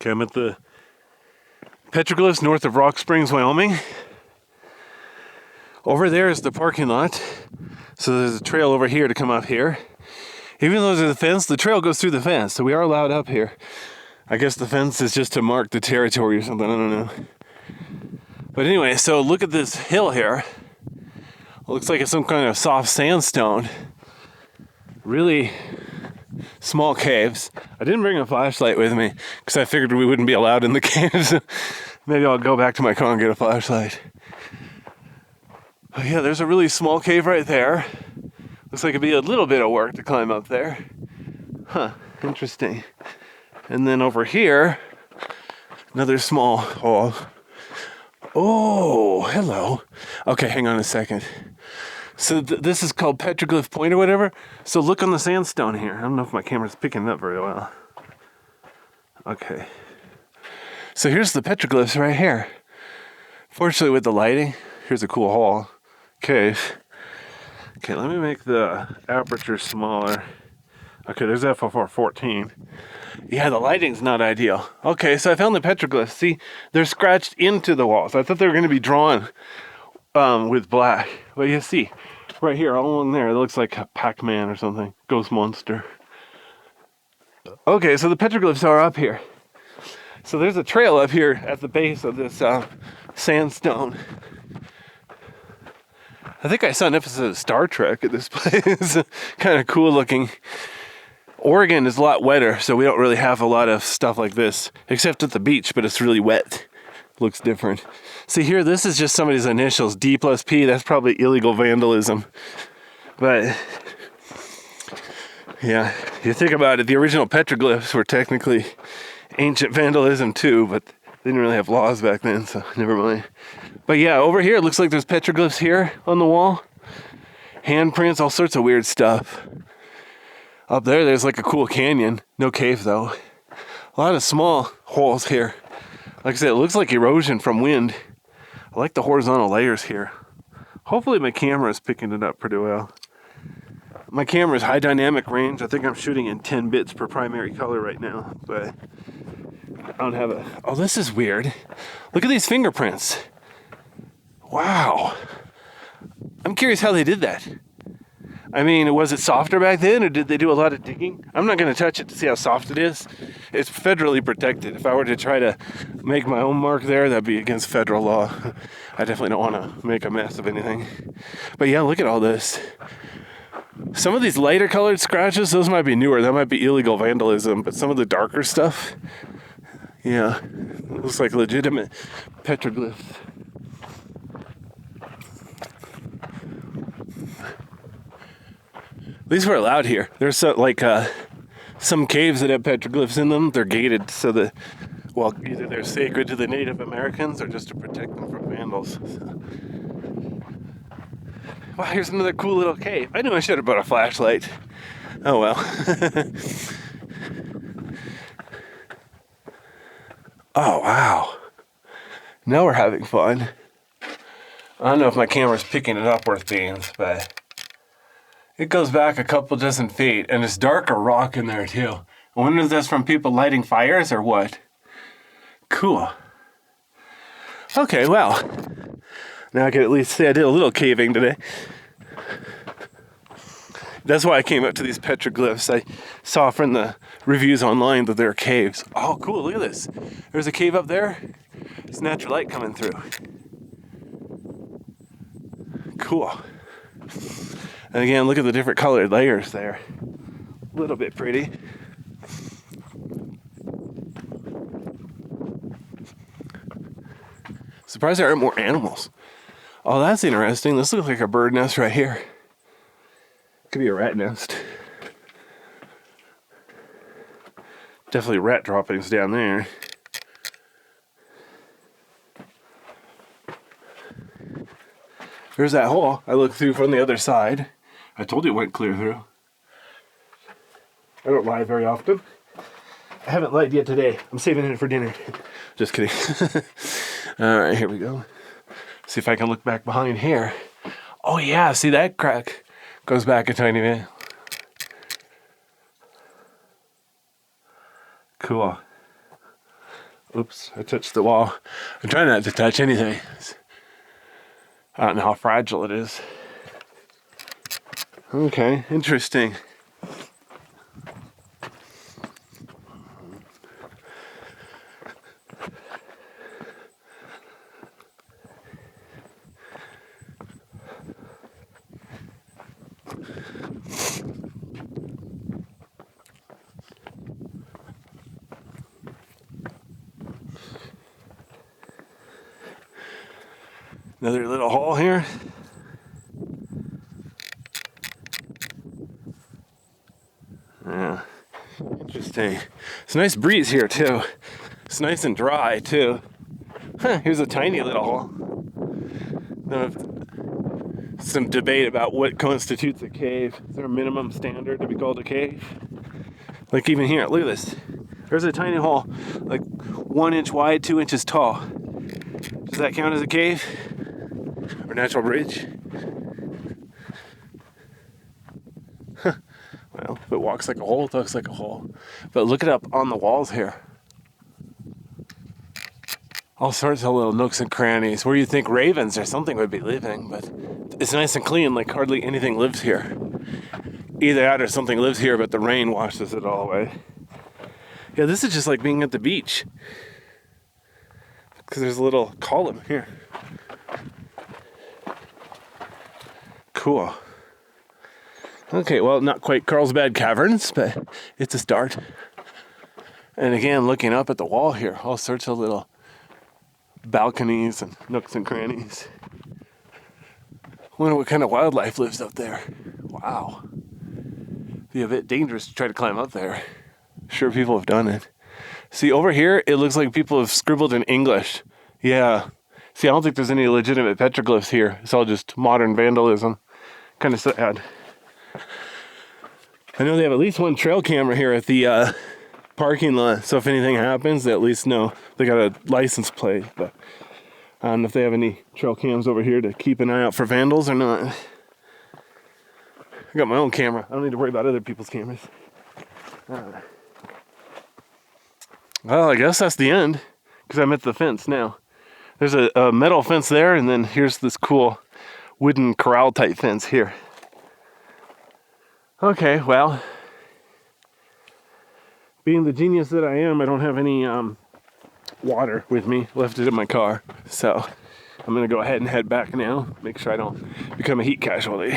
Okay, I'm at the petroglyphs north of Rock Springs, Wyoming. Over there is the parking lot. So there's a trail over here to come up here. Even though there's a fence, the trail goes through the fence, so we are allowed up here. I guess the fence is just to mark the territory or something, I don't know. But anyway, so look at this hill here. It looks like it's some kind of soft sandstone. Really small caves. I didn't bring a flashlight with me because I figured we wouldn't be allowed in the caves. Maybe I'll go back to my car and get a flashlight. But yeah, there's a really small cave right there. Looks like it'd be a little bit of work to climb up there. Huh, interesting. And then over here, another small hole. Oh, hello. Okay, hang on a second. So this is called Petroglyph Point or whatever. So look on the sandstone here. I don't know if my camera's picking it up very well. Okay. So here's the petroglyphs right here. Fortunately with the lighting, here's a cool hole. Cave. Okay, let me make the aperture smaller. Okay, there's FFR 14. Yeah, the lighting's not ideal. Okay, so I found the petroglyphs. See, they're scratched into the walls. I thought they were going to be drawn with black. But you see, right here, all along there, it looks like a Pac-Man or something. Ghost monster. Okay, so the petroglyphs are up here. So there's a trail up here at the base of this sandstone. I think I saw an episode of Star Trek at this place. Kind of cool looking. Oregon is a lot wetter, so we don't really have a lot of stuff like this, except at the beach, but it's really wet. Looks different. See here, this is just somebody's initials, D+P. That's probably illegal vandalism. But yeah, you think about it, the original petroglyphs were technically ancient vandalism too, but they didn't really have laws back then, so never mind. But yeah, over here, it looks like there's petroglyphs here on the wall. Handprints, all sorts of weird stuff. Up there, there's like a cool canyon. No cave, though. A lot of small holes here. Like I said, it looks like erosion from wind. I like the horizontal layers here. Hopefully my camera is picking it up pretty well. My camera's high dynamic range. I think I'm shooting in 10 bits per primary color right now, but I don't have a... Oh, this is weird. Look at these fingerprints. Wow. I'm curious how they did that. I mean, was it softer back then, or did they do a lot of digging? I'm not going to touch it to see how soft it is. It's federally protected. If I were to try to make my own mark there, that'd be against federal law. I definitely don't want to make a mess of anything. But yeah, look at all this. Some of these lighter colored scratches, those might be newer. That might be illegal vandalism. But some of the darker stuff, yeah, looks like legitimate petroglyphs. These were allowed here. There's some caves that have petroglyphs in them. They're gated so that, well, either they're sacred to the Native Americans or just to protect them from vandals. So. Wow, here's another cool little cave. I knew I should have brought a flashlight. Oh well. Oh wow. Now we're having fun. I don't know if my camera's picking it up worth beans, but it goes back a couple dozen feet, and it's darker rock in there too. I wonder if that's from people lighting fires or what. Cool. Okay, well, now I can at least say I did a little caving today. That's why I came up to these petroglyphs. I saw from the reviews online that they're caves. Oh, cool, look at this. There's a cave up there. There's natural light coming through. Cool. And again, look at the different colored layers there. A little bit pretty. Surprised there aren't more animals. Oh, that's interesting. This looks like a bird nest right here. Could be a rat nest. Definitely rat droppings down there. There's that hole I looked through from the other side. I told you it went clear through. I don't lie very often. I haven't lied yet today. I'm saving it for dinner. Just kidding. All right, here we go. See if I can look back behind here. Oh yeah, see that crack goes back a tiny bit. Cool. Oops, I touched the wall. I'm trying not to touch anything. I don't know how fragile it is. Okay, interesting. Another little hole here. Yeah, interesting. It's a nice breeze here too. It's nice and dry too. Huh, here's a tiny little hole. Some debate about what constitutes a cave. Is there a minimum standard to be called a cave? Like even here, look at this. There's a tiny hole, like 1 inch wide, 2 inches tall. Does that count as a cave? Or natural bridge? Well, if it walks like a hole, it looks like a hole. But look it up on the walls here. All sorts of little nooks and crannies where you think ravens or something would be living, but it's nice and clean, like hardly anything lives here. Either that or something lives here, but the rain washes it all away. Yeah, this is just like being at the beach. Because there's a little column here. Cool. Okay, well, not quite Carlsbad Caverns, but it's a start. And again, looking up at the wall here, all sorts of little balconies and nooks and crannies. Wonder what kind of wildlife lives up there. Wow. Be a bit dangerous to try to climb up there. Sure, people have done it. See, over here, it looks like people have scribbled in English. Yeah. See, I don't think there's any legitimate petroglyphs here. It's all just modern vandalism. Kind of sad. I know they have at least one trail camera here at the parking lot, so if anything happens, they at least know they got a license plate. But I don't know if they have any trail cams over here to keep an eye out for vandals or not. I got my own camera. I don't need to worry about other people's cameras. Well, I guess that's the end, because I'm at the fence now. There's a metal fence there, and then here's this cool wooden corral type fence here. Okay, well, being the genius that I am, I don't have any water with me. Left it in my car, so I'm gonna go ahead and head back now. Make sure I don't become a heat casualty.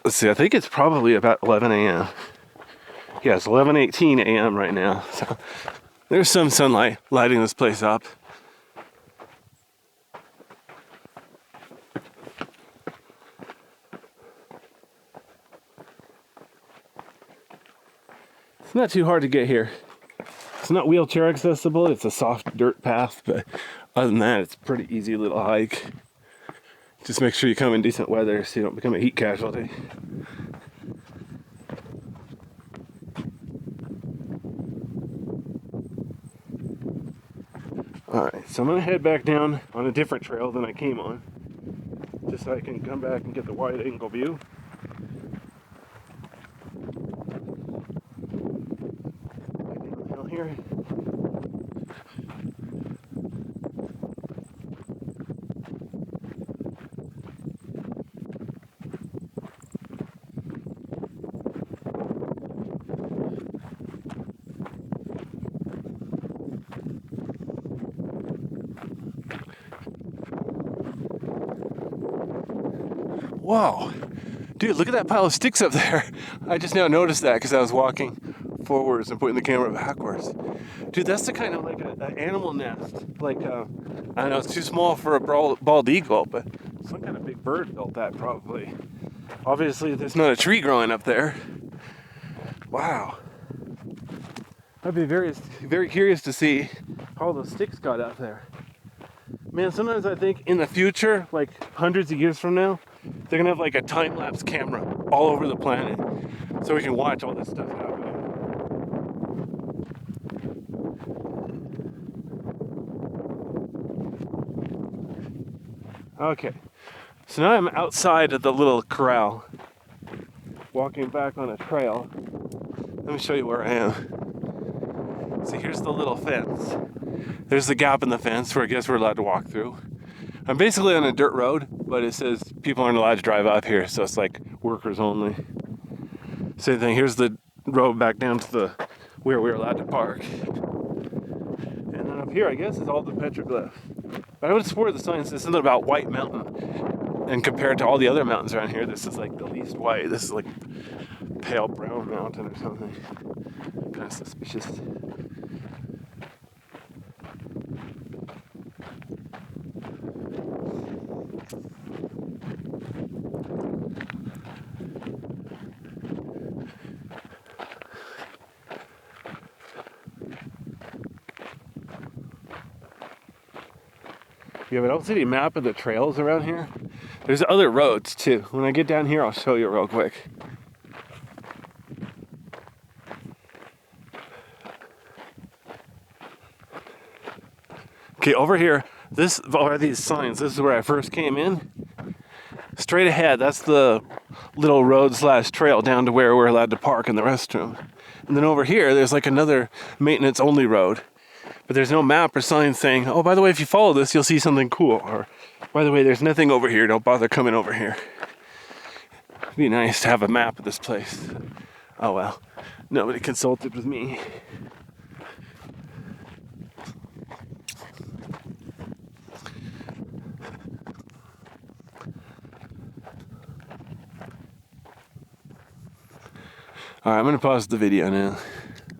Let's see, I think it's probably about 11 a.m. Yeah, it's 11:18 a.m. right now. So there's some sunlight lighting this place up. It's not too hard to get here. It's not wheelchair accessible, it's a soft dirt path, but other than that, it's a pretty easy little hike. Just make sure you come in decent weather so you don't become a heat casualty. Alright, so I'm going to head back down on a different trail than I came on, just so I can come back and get the wide angle view. Downhill here. Whoa, dude, look at that pile of sticks up there. I just now noticed that because I was walking forwards and putting the camera backwards. Dude, that's the kind of like an animal nest. Like, I don't know, it's too small for a bald eagle, but some kind of big bird built that probably. Obviously, there's not a tree growing up there. Wow. I'd be very, very curious to see how those sticks got up there. Man, sometimes I think in the future, like hundreds of years from now, they're gonna have like a time-lapse camera all over the planet so we can watch all this stuff happening. Okay, so now I'm outside of the little corral, walking back on a trail. Let me show you where I am. So here's the little fence. There's the gap in the fence where I guess we're allowed to walk through. I'm basically on a dirt road, but it says people aren't allowed to drive up here, so it's like workers only. Same thing, here's the road back down to the where we're allowed to park. And then up here, I guess, is all the petroglyphs. But I would have swore the sign says something about White Mountain. And compared to all the other mountains around here, this is like the least white. This is like pale brown mountain or something. Kind of suspicious. Yeah, but I don't see any map of the trails around here. There's other roads too. When I get down here, I'll show you real quick. Okay, over here, this are these signs. This is where I first came in. Straight ahead, that's the little road / trail down to where we're allowed to park in the restroom. And then over here, there's like another maintenance only road. But there's no map or sign saying, oh, by the way, if you follow this, you'll see something cool. Or, by the way, there's nothing over here. Don't bother coming over here. It'd be nice to have a map of this place. Oh, well. Nobody consulted with me. All right, I'm going to pause the video now.